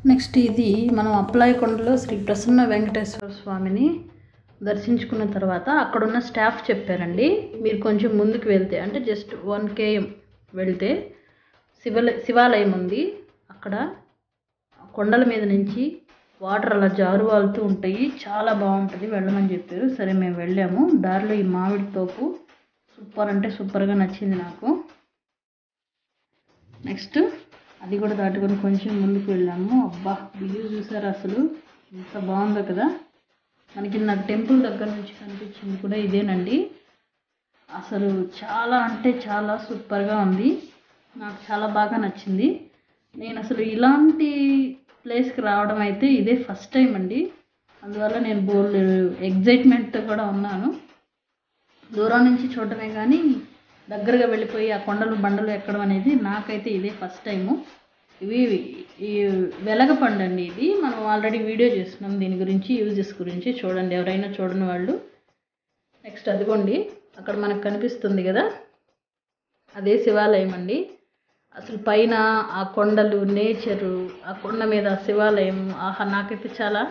Next ఇది మనం అప్పలాయకొండలో శ్రీ ప్రసన్న వెంకటేశ్వర స్వామిని దర్శించుకున్న తర్వాత అక్కడున్న స్టాఫ్ చెప్పారండి, మీరు కొంచెం ముందుకు వెళ్తే అంటే జస్ట్ 1 km వెళ్తే శివాలయం ఉంది. అక్కడ కొండల మీద నుంచి వాటర్ అలా జారువాలుతూ ఉంటాయి, చాలా బాగుంటుంది, వెళ్ళమని చెప్పారు. సరే మేము వెళ్ళాము. దారిలో ఈ మామిడి తోపు సూపర్ అంటే సూపర్గా నచ్చింది నాకు. నెక్స్ట్ అది కూడా దాటుకొని కొంచెం ముందుకు వెళ్ళాము. అబ్బా వ్యూ చూసారు అసలు ఎంత బాగుందో కదా. మనకి నాకు టెంపుల్ దగ్గర నుంచి కనిపించింది కూడా ఇదేనండి. అసలు చాలా అంటే చాలా సూపర్గా ఉంది, నాకు చాలా బాగా నచ్చింది. నేను అసలు ఇలాంటి ప్లేస్కి రావడం అయితే ఇదే ఫస్ట్ టైం అండి. అందువల్ల నేను బోల్డ్ ఎగ్జైట్మెంట్తో కూడా ఉన్నాను. దూరం నుంచి చూడటమే కానీ దగ్గరగా వెళ్ళిపోయి ఆ కొండలు బండలు ఎక్కడం అనేది నాకైతే ఇదే ఫస్ట్ టైము. ఈ వెలగపండు అండి, ఇది మనం ఆల్రెడీ వీడియో చేస్తున్నాం దీని గురించి, యూజెస్ గురించి. చూడండి ఎవరైనా చూడని వాళ్ళు. నెక్స్ట్ అదిగోండి అక్కడ మనకు కనిపిస్తుంది కదా, అదే శివాలయం అండి. అసలు పైన ఆ కొండలు, నేచరు, ఆ కొండ మీద శివాలయం, ఆహా నాకైతే చాలా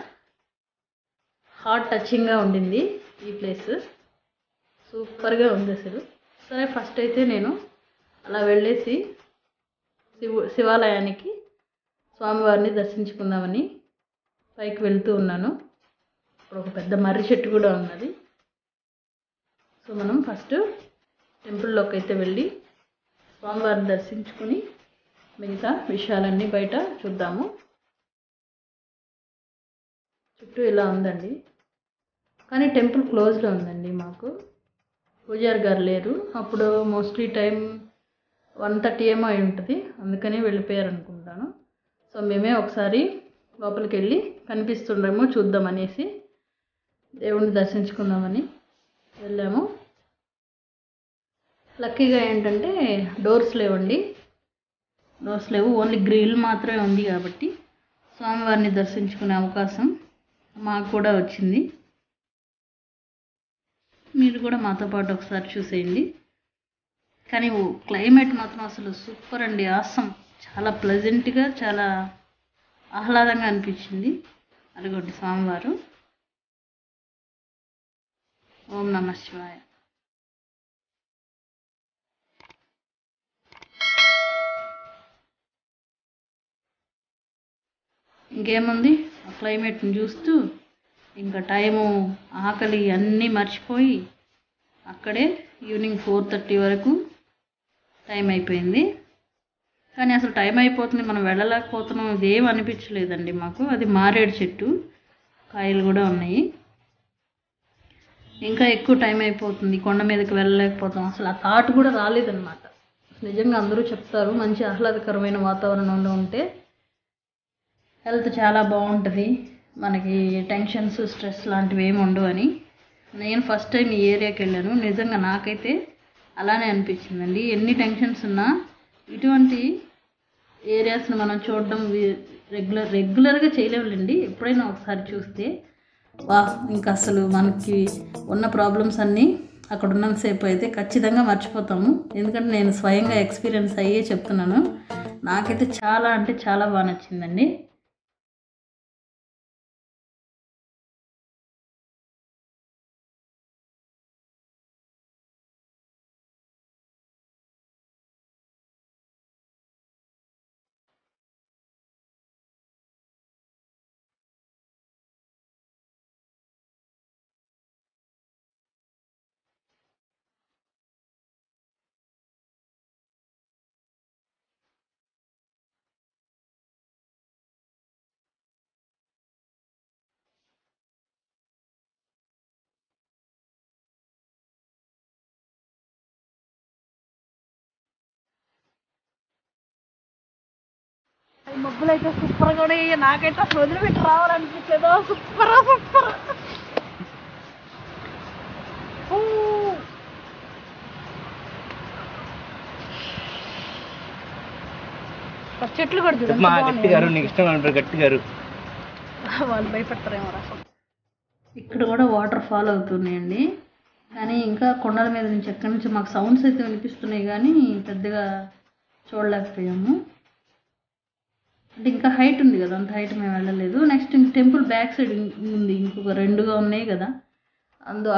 హార్ట్ టచింగ్గా ఉండింది ఈ ప్లేస్. సూపర్గా ఉంది అసలు. సరే ఫస్ట్ అయితే నేను అలా వెళ్ళేసి శివాలయానికి స్వామివారిని దర్శించుకుందామని పైకి వెళ్తూ ఉన్నాను. ఇప్పుడు ఒక పెద్ద మర్రి చెట్టు కూడా ఉన్నది. సో మనం ఫస్ట్ టెంపుల్లోకి అయితే వెళ్ళి స్వామివారిని దర్శించుకుని మిగతా విషయాలన్నీ బయట చూద్దాము. చుట్టూ ఇలా ఉందండి, కానీ టెంపుల్ క్లోజ్లో ఉందండి. మాకు పూజారి గారు లేరు. అప్పుడు మోస్ట్లీ టైం 1:30 ఏమో అయి ఉంటుంది, అందుకని వెళ్ళిపోయారు అనుకుంటాను. సో మేమే ఒకసారి లోపలికి వెళ్ళి కనిపిస్తుండేమో చూద్దామనేసి దేవుణ్ణి దర్శించుకుందామని వెళ్ళాము. లక్కీగా ఏంటంటే డోర్స్ లేవండి, డోర్స్ లేవు, ఓన్లీ గ్రిల్ మాత్రమే ఉంది. కాబట్టి స్వామివారిని దర్శించుకునే అవకాశం మాకు కూడా వచ్చింది. మీరు కూడా మాతో పాటు ఒకసారి చూసేయండి. కానీ క్లైమేట్ మాత్రం అసలు సూపర్ అండి, ఆసమ్. చాలా ప్లెజెంట్గా, చాలా ఆహ్లాదంగా అనిపించింది. అదిగోండి స్వామివారు. ఓం నమః శివాయ. ఇంకేముంది, ఆ క్లైమేట్ని చూస్తూ ఇంకా టైము, ఆకలి అన్నీ మర్చిపోయి అక్కడే ఈవినింగ్ 4:30 వరకు టైం అయిపోయింది. కానీ అసలు టైం అయిపోతుంది, మనం వెళ్ళలేకపోతున్నాం, ఇదేం అనిపించలేదండి మాకు. అది మారేడు చెట్టు, కాయలు కూడా ఉన్నాయి. ఇంకా ఎక్కువ టైం అయిపోతుంది, కొండ మీదకి వెళ్ళలేకపోతాం, అసలు ఆ థాట్ కూడా రాలేదన్నమాట. నిజంగా అందరూ చెప్తారు మంచి ఆహ్లాదకరమైన వాతావరణంలో ఉంటే హెల్త్ చాలా బాగుంటుంది, మనకి టెన్షన్స్, స్ట్రెస్ లాంటివి ఏమి ఉండవు అని. నేను ఫస్ట్ టైం ఈ ఏరియాకి వెళ్ళాను, నిజంగా నాకైతే అలానే అనిపించిందండి. ఎన్ని టెన్షన్స్ ఉన్నా ఇటువంటి ఏరియాస్ని మనం చూడడం రెగ్యులర్గా చేయలేములేండి, ఎప్పుడైనా ఒకసారి చూస్తే వా ఇంకా అసలు మనకి ఉన్న ప్రాబ్లమ్స్ అన్నీ అక్కడ ఉన్నంతసేపు అయితే ఖచ్చితంగా మర్చిపోతాము. ఎందుకంటే నేను స్వయంగా ఎక్స్పీరియన్స్ అయ్యే చెప్తున్నాను. నాకైతే చాలా అంటే చాలా బాగా నచ్చిందండి. మబ్బులు అయితే సూపర్గా ఉన్నాయి, నాకైతే అసలు వదిలిపెట్టి రావాలనిపించలేదు. Super super. చెట్లు కూడా వాళ్ళు భయపడతారేమో. ఇక్కడ కూడా వాటర్ ఫాల్ అవుతున్నాయండి, కానీ ఇంకా కొండల మీద నుంచి ఎక్కడి నుంచి మాకు సౌండ్స్ అయితే వినిపిస్తున్నాయి, కానీ పెద్దగా చూడలేకపోయాము. అంటే ఇంకా హైట్ ఉంది కదా, అంత హైట్ మేము వెళ్ళలేదు. నెక్స్ట్ ఇంక టెంపుల్ బ్యాక్ సైడ్ ఉంది, ఇంకొక 2గా ఉన్నాయి కదా,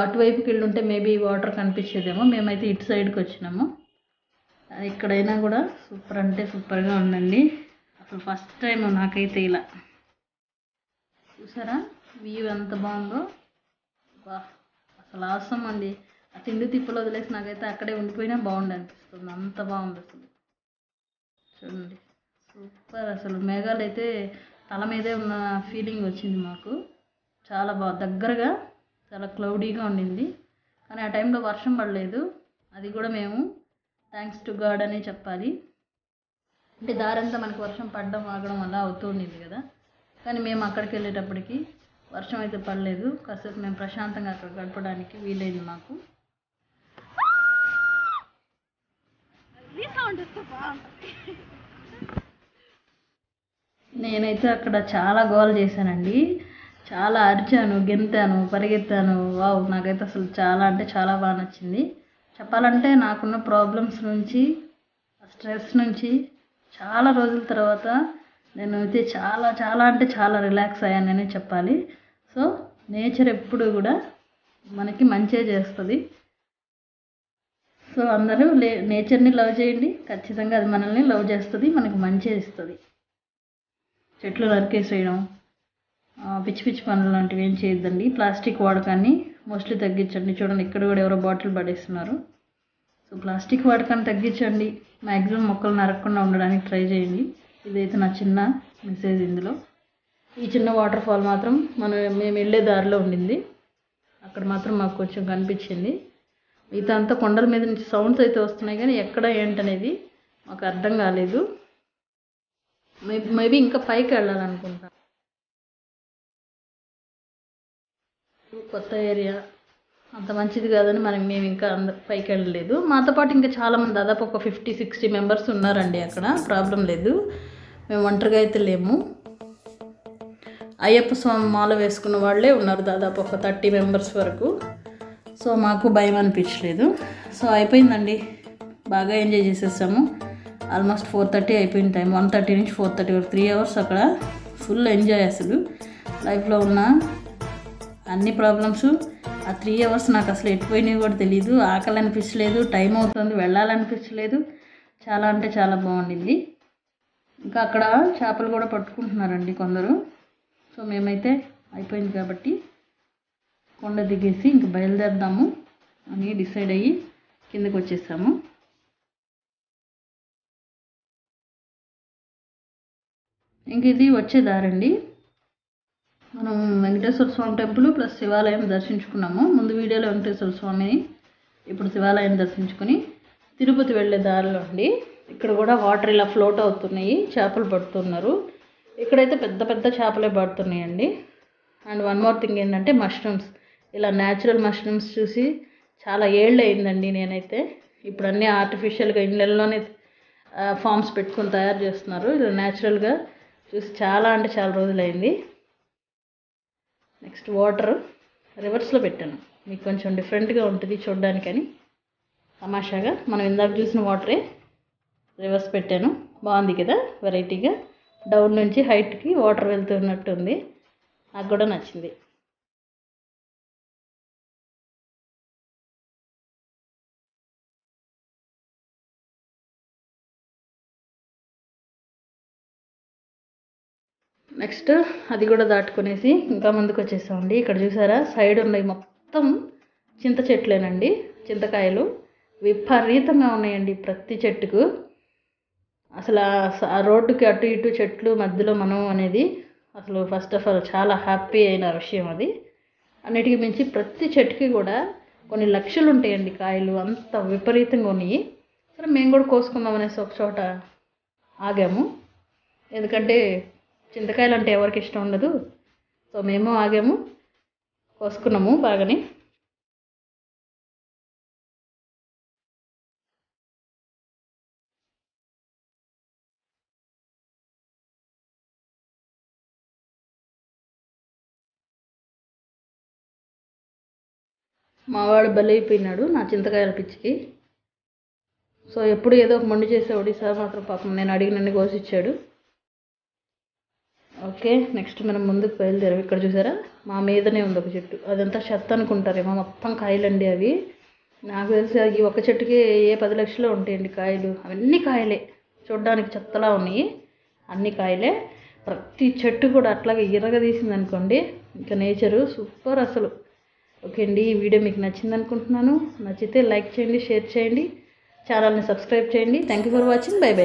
అటువైపుకి వెళ్ళి ఉంటే మేబీ వాటర్ కనిపించేదేమో. మేమైతే ఇటు సైడ్కి వచ్చినాము. ఎక్కడైనా కూడా సూపర్ అంటే సూపర్గా ఉందండి. అసలు ఫస్ట్ టైం నాకైతే ఇలా చూసారా వ్యూ ఎంత బాగుందో. బా అసలు అవసరం అండి. ఆ తిండి తిప్పలు వదిలేసి నాకైతే అక్కడే ఉండిపోయినా బాగుండు అనిపిస్తుంది, అంత బాగుంది అసలు. చూడండి సూపర్. అసలు మేఘాలు అయితే తల మీదే ఉన్న ఫీలింగ్ వచ్చింది మాకు. చాలా బాగా దగ్గరగా, చాలా క్లౌడీగా ఉండింది. కానీ ఆ టైంలో వర్షం పడలేదు. అది కూడా మేము థ్యాంక్స్ టు గాడ్ అనే చెప్పాలి. అంటే దారంతా మనకి వర్షం పడడం ఆగడం అలా అవుతూ ఉండింది కదా, కానీ మేము అక్కడికి వెళ్ళేటప్పటికి వర్షం అయితే పడలేదు. కాసేపు మేము ప్రశాంతంగా అక్కడ గడపడానికి వీలైంది మాకు. నేనైతే అక్కడ చాలా గోల్ చేశానండి. చాలా అరిచాను, గెంతాను, పరిగెత్తాను. వావ్, నాకైతే అసలు చాలా అంటే చాలా బాగా నచ్చింది. చెప్పాలంటే నాకున్న ప్రాబ్లమ్స్ నుంచి, స్ట్రెస్ నుంచి చాలా రోజుల తర్వాత నేనైతే చాలా చాలా అంటే చాలా రిలాక్స్ అయ్యాననే చెప్పాలి. సో నేచర్ ఎప్పుడు కూడా మనకి మంచే చేస్తుంది. సో అందరూ నేచర్ని లవ్ చేయండి. ఖచ్చితంగా అది మనల్ని లవ్ చేస్తుంది, మనకి మంచే ఇస్తుంది. చెట్లు నరికేసేయడం, పిచ్చి పిచ్చి పనులు లాంటివి ఏం చేయొద్దండి. ప్లాస్టిక్ వాడకాన్ని మోస్ట్లీ తగ్గించండి. చూడండి ఇక్కడ కూడా ఎవరో బాటిల్ పడేస్తున్నారు. సో ప్లాస్టిక్ వాడకాన్ని తగ్గించండి. మ్యాక్సిమం మొక్కలు నరకకుండా ఉండడానికి ట్రై చేయండి. ఇదైతే నా చిన్న మెసేజ్ ఇందులో. ఈ చిన్న వాటర్ ఫాల్ మాత్రం మేము వెళ్ళే దారిలో ఉండింది. అక్కడ మాత్రం మాకు కొంచెం కనిపించింది. మిగతా అంతా కొండల మీద నుంచి సౌండ్స్ అయితే వస్తున్నాయి, కానీ ఎక్కడ ఏంటనేది మాకు అర్థం కాలేదు. మేబీ ఇంకా పైకి వెళ్ళాలనుకుంటా. కొత్త ఏరియా అంత మంచిది కాదని మేము ఇంకా పైకి వెళ్ళలేదు. మాతో పాటు ఇంకా చాలామంది, దాదాపు ఒక 50-60 మెంబర్స్ ఉన్నారండి అక్కడ. ప్రాబ్లం లేదు, మేము ఒంటరిగా అయితే లేము. అయ్యప్ప స్వామి మాల వేసుకున్న వాళ్ళే ఉన్నారు, దాదాపు ఒక 30 మెంబర్స్ వరకు. సో మాకు భయం అనిపించలేదు. సో అయిపోయిందండి, బాగా ఎంజాయ్ చేసేసాము. ఆల్మోస్ట్ 4:30 అయిపోయిన టైం. 1:30 నుంచి 4:30 వరకు 3 అవర్స్ అక్కడ ఫుల్ ఎంజాయ్. అసలు లైఫ్లో ఉన్న అన్ని ప్రాబ్లమ్స్ ఆ 3 అవర్స్ నాకు అసలు ఎట్టిపోయినాయి కూడా తెలియదు. ఆకలి అనిపించలేదు, టైం అవుతుంది, వెళ్ళాలనిపించలేదు. చాలా అంటే చాలా బాగుండింది. ఇంకా అక్కడ చేపలు కూడా పట్టుకుంటున్నారండి కొందరు. సో మేమైతే అయిపోయింది కాబట్టి కొండ దిగేసి ఇంక బయలుదేరదాము అని డిసైడ్ అయ్యి కిందకి వచ్చేసాము. ఇంక ఇది వచ్చేదారండి. మనం వెంకటేశ్వర స్వామి టెంపుల్ ప్లస్ శివాలయం దర్శించుకున్నాము. ముందు వీడియోలో వెంకటేశ్వర స్వామిని, ఇప్పుడు శివాలయం దర్శించుకొని తిరుపతి వెళ్ళే దారిలో అండి. ఇక్కడ కూడా వాటర్ ఇలా ఫ్లోట్ అవుతున్నాయి, చేపలు పడుతున్నారు. ఇక్కడైతే పెద్ద పెద్ద చేపలే పడుతున్నాయండి. అండ్ వన్ మోర్ థింగ్ ఏంటంటే మష్రూమ్స్. ఇలా న్యాచురల్ మష్రూమ్స్ చూసి చాలా ఏళ్ళు అయిందండి నేనైతే. ఇప్పుడు అన్నీ ఆర్టిఫిషియల్గా ఇళ్ళల్లోనే ఫామ్స్ పెట్టుకొని తయారు చేస్తున్నారు. ఇలా న్యాచురల్గా చూసి చాలా అంటే చాలా రోజులైంది. నెక్స్ట్ వాటర్ రివర్స్లో పెట్టాను, మీకు కొంచెం డిఫరెంట్గా ఉంటుంది చూడడానికని తమాషాగా. మనం ఇందాక చూసిన వాటరే రివర్స్ పెట్టాను. బాగుంది కదా, వెరైటీగా డౌన్ నుంచి హైట్కి వాటర్ వెళ్తున్నట్టు ఉంది. నాకు కూడా నచ్చింది. నెక్స్ట్ అది కూడా దాటుకునేసి ఇంకా ముందుకు వచ్చేసామండి. ఇక్కడ చూసారా సైడ్ ఉన్నాయి మొత్తం చింత చెట్లేనండి. చింతకాయలు విపరీతంగా ఉన్నాయండి ప్రతి చెట్టుకు. అసలు ఆ రోడ్డుకి అటు ఇటు చెట్లు మధ్యలో మనం అనేది అసలు ఫస్ట్ ఆఫ్ ఆల్ చాలా హ్యాపీ అయిన విషయం అది. అన్నిటికీ మించి ప్రతి చెట్టుకి కూడా కొన్ని లక్షలు ఉంటాయండి కాయలు, అంత విపరీతంగా ఉన్నాయి. సరే మేము కూడా కోసుకుందాం అనేసి ఒక చోట ఆగాము. ఎందుకంటే చింతకాయలు అంటే ఎవరికి ఇష్టం ఉండదు. సో మేము ఆగాము, కోసుకున్నాము బాగానే. మావాడు బలైపోయినాడు నా చింతకాయల పిచ్చికి. సో ఎప్పుడు ఏదో ఒక మొండి చేసేవాడు, ఈసారి మాత్రం పాపం నేను అడిగినన్ని కోసిచ్చాడు. ఓకే, నెక్స్ట్ మనం ముందుకు బయలుదేరాం. ఇక్కడ చూసారా మా మీదనే ఉంది ఒక చెట్టు, అదంతా చెత్త అనుకుంటారేమో, మొత్తం కాయలండి అవి. నాకు తెలిసి ఈ ఒక చెట్టుకి 10 లక్షలు ఉంటాయండి కాయలు. అవన్నీ కాయలే, చూడడానికి చెత్తలా ఉన్నాయి, అన్ని కాయలే. ప్రతి చెట్టు కూడా అట్లాగే తీసింది అనుకోండి, ఇంకా నేచరు సూపర్ అసలు. ఓకే అండి, ఈ వీడియో మీకు నచ్చింది అనుకుంటున్నాను. నచ్చితే లైక్ చేయండి, షేర్ చేయండి, ఛానల్ని సబ్స్క్రైబ్ చేయండి. Thank you for watching. By by.